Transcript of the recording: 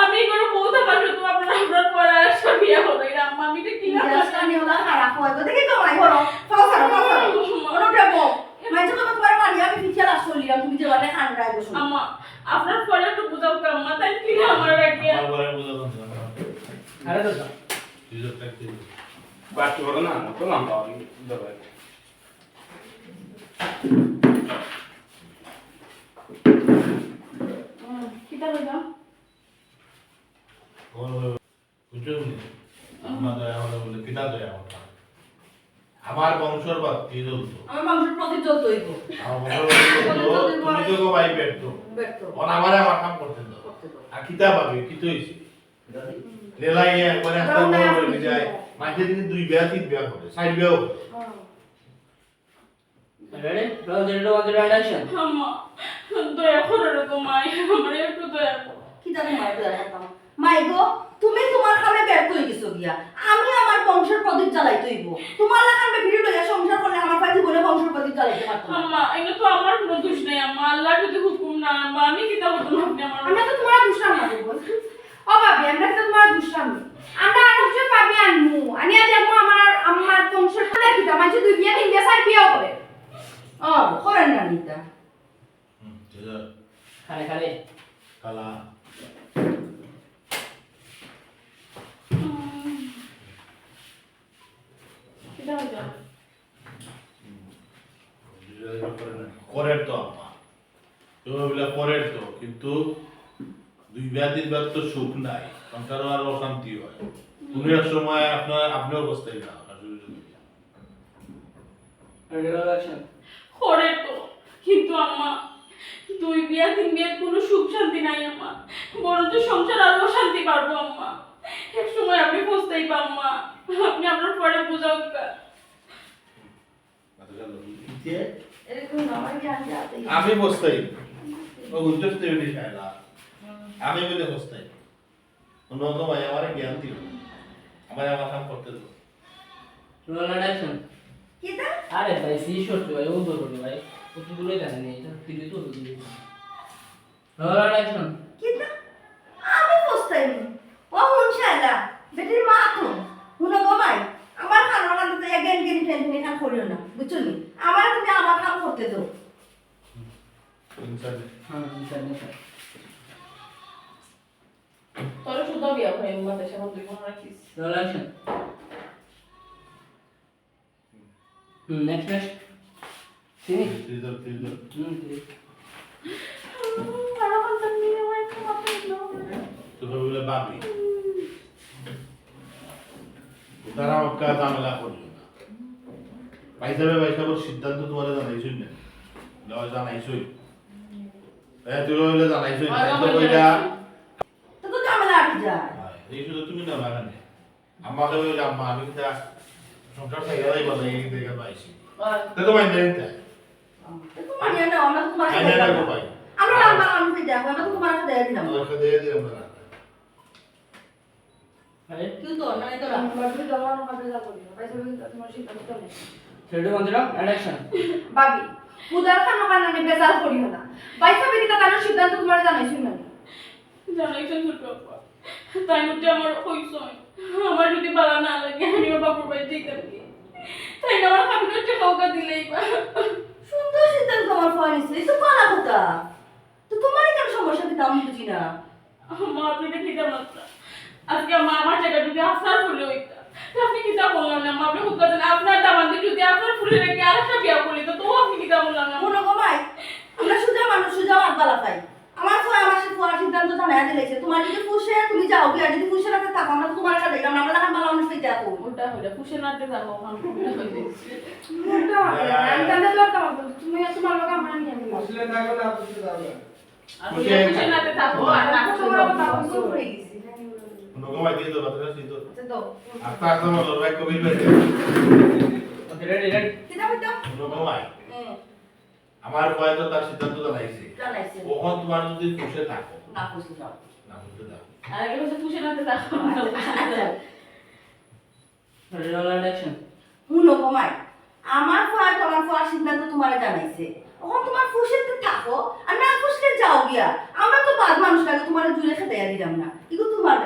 আমি কোনো বউ থাকার সত্ত্বেও আপনার পরে আসা বিয়া হলো এটা আম্মা আমি এটা কি না জানি ওলা খারাপ হয় তো দেখি কমাই করো ফাউসার ওটা বউ মাঝে তো তোমার মানি আমি পিছিয়ে লাস করলাম তুমি যে বারে খান রাই বসো আম্মা আপনার পরে একটু বুঝাও আম্মা তাই কি আমার রাখি আমার পরে বুঝাও আরে তো সুযোগ থাকতে বাচ্চা বড় না তো লম্বা দরকার কিটা লইলাম আমার বংশের বাদ কি চলতো আমার মাংসের প্রতি চলতো হইব তুমি তো ভাই বেরতো আমার কাম করতে দাও আর কিতা পাবে কি তো হইছে লেলাইয়া করে আসতে বড় যায় মাঝে দিন দুই বিয়া তিন বিয়া করে সাইড বিয়াও ready roll zero one zero action আম্মা দয়া করে রকম মাই আমার একটু দয়া করো কি জানি মাই তো রাখতাম মাই গো তুমি তোমার খামে ব্যর্থ হয়ে গেছো গিয়া আমি আমার বংশের প্রদীপ জ্বালাইতে হইব তোমার লাগামে ভিড় লইয়া সংসার করলে আমার পাই জীবনে বংশের প্রদীপ জ্বালাইতে পারতাম না আম্মা এটা তো আমার কোনো দোষ নেই আম্মা আল্লাহ যদি হুকুম না আম্মা আমি কিতা বলতাম আপনি আমার আমরা তো তোমার দুষ্টাম না দেব ও ভাবি আমরা তো তোমার দুষ্টাম আমরা আরেকজন ভাবি আনমু আনিয়া দেখো আমার বংশের সাথে কিতা মাঝে দুই বিয়া তিন বিয়া চার বিয়াও করে ও করেন না নিতা খালে খালে কালা কিতা হইলো করের তো আম্মা তো বলে করের তো কিন্তু দুই বিয়া তিন বিয়া তো সুখ নাই সংসার আর অশান্তি হয় কোনো এক সময় আপনিও অবস্থায় না রেডি রোল অ্যাকশন করে তো কিন্তু আম্মা দুই বিয়া তিন বিয়া কোনো সুখ শান্তি নাই আম্মা বরঞ্চ সংসার আরো শান্তি পারবো আম্মা এক সময় আপনি পস্তাই আম্মা আপনি আপনার পরে বুঝাও এরকম আমার জ্ঞান যাতে আমি বস্তাই ও উজ্জ্বল দেবী খাইলা আমি বলে বস্তাই অন্য ভাই আমার জ্ঞান দিও আমার কাম করতে দাও রোল অ্যাকশন কিতা আরে ভাই সি শর্ট ভাই ও ধরো ভাই কতগুলোই জানেন এটা তুই তো রোল অ্যাকশন কিতা আমি পস্তাই ও হুনশালা বেটির মা তো হুনো গমাই আমার খানা খানাতে এগেন গেন টেনশন এখান করিও না বুঝছো নি আমার তুমি আমার কাম করতে দাও হ্যাঁ ইনশাআল্লাহ তোর শুধু বিয়া হয় আম্মা দেশে আমার দুই বোন রাখিস রোল অ্যাকশন নেক্সট চিনি আরো বলতাম নিয়ে আমার একটু মাথা তো বলে বাবি তারা ওকা ঝামেলা করবে না ভাইসাবের সিদ্ধান্ত তোমার জানাইছই না লয় জানাইছই তুই হইলে জানাইছই না তো কইলা তো তো ঝামেলা আটকে যায় এই শুধু তুমি না লাগানে আমাকে হইলে আম্মা আমি কিটা সংসার থাইলাই বানাই এই দেখে পাইছি তো তো মাইন্ড নেই তোমার নিয়ে না আমরা তো তোমার আইনা না গো ভাই আমরা রান্না আমি দেখো আমরা তো তোমার সাথে দেয়া দিলাম আমাকে দিয়ে দিলাম না আরে তুই তো না তো আমরা দুই জমান ভাবে যাব ভাই সব তোমার সিদ্ধান্ত নেই রেডি ওয়ান জিরো অ্যাকশন ভাবি উদার খানো কারণে বেজাল করিও না ভাই সব কিতা তার সিদ্ধান্ত তোমার জানাইছি না জানাইছেন ছোট আপা তাই হচ্ছে আমার হইছই আমার যদি বালা না লাগে আমি ওর বাপুর বাড়ি যেতাম কি তাই না আমার খাবি হচ্ছে কাউকে দিলেই বা সুন্দর সিদ্ধান্ত তোমার ফারিছে এই তো পালা কথা তো তোমার কেন সমস্যা কি আমি বুঝি না মা আপনি দেখি যেমন আজকে মা আমার জায়গা যদি আপনার ফুলে হইতা আপনি কিতা বললাম না মা আপনি খুব কথা আপনার দামান্দি যদি আপনার ফুলে রেখে আর একটা বিয়া করলি তো আপনি কিতা বললাম না মনে কমাই আমরা সুজা মানুষ সুজা হাত বালা পাই আমার ফোন আমার সাথে ফোন সিদ্ধান্ত জানাই দিলেছে তোমার যদি পুষে তুমি যাও গিয়া যদি পুষে রাখতে থাকো আমরা তো তোমার সাথে দেখলাম আমরা লাগান ভালো মানুষ পেতে যাবো ওটা হইলে খুশি নাতে যাবো আমার ফুলে হইলে আমি জানতে দরকার তুমি তোমার লোক আমার নিয়ে নিও আসলে থাকো না বুঝতে পারবে আর খুশি নাতে থাকো আর না তোমার কথা বলছো হয়ে গেছি নগমাই দিয়ে দাও বাতাস দিয়ে দাও তো আস্তে আস্তে মনে লড়াই কবির বের ওকে রেডি রেডি কিতা হইতো নগমাই আমার ভয় তো তার সিদ্ধান্ত জানাইছে জানাইছে ওখান তোমার যদি খুশি থাকো না খুশি যাও না খুশি দাও আর এগুলো হচ্ছে খুশি নাতে থাকো রেডি রোল অ্যাকশন হুনো কমাই আমার ফোন তোমার ফোন সিদ্ধান্ত তোমার জানাইছে ওখান তোমার ফুসেতে থাকো আর না ফুসলে যাও গিয়া আমরা তো বাদ মানুষ লাগে তোমার জুড়ে খেতে যাম না এগুলো তোমার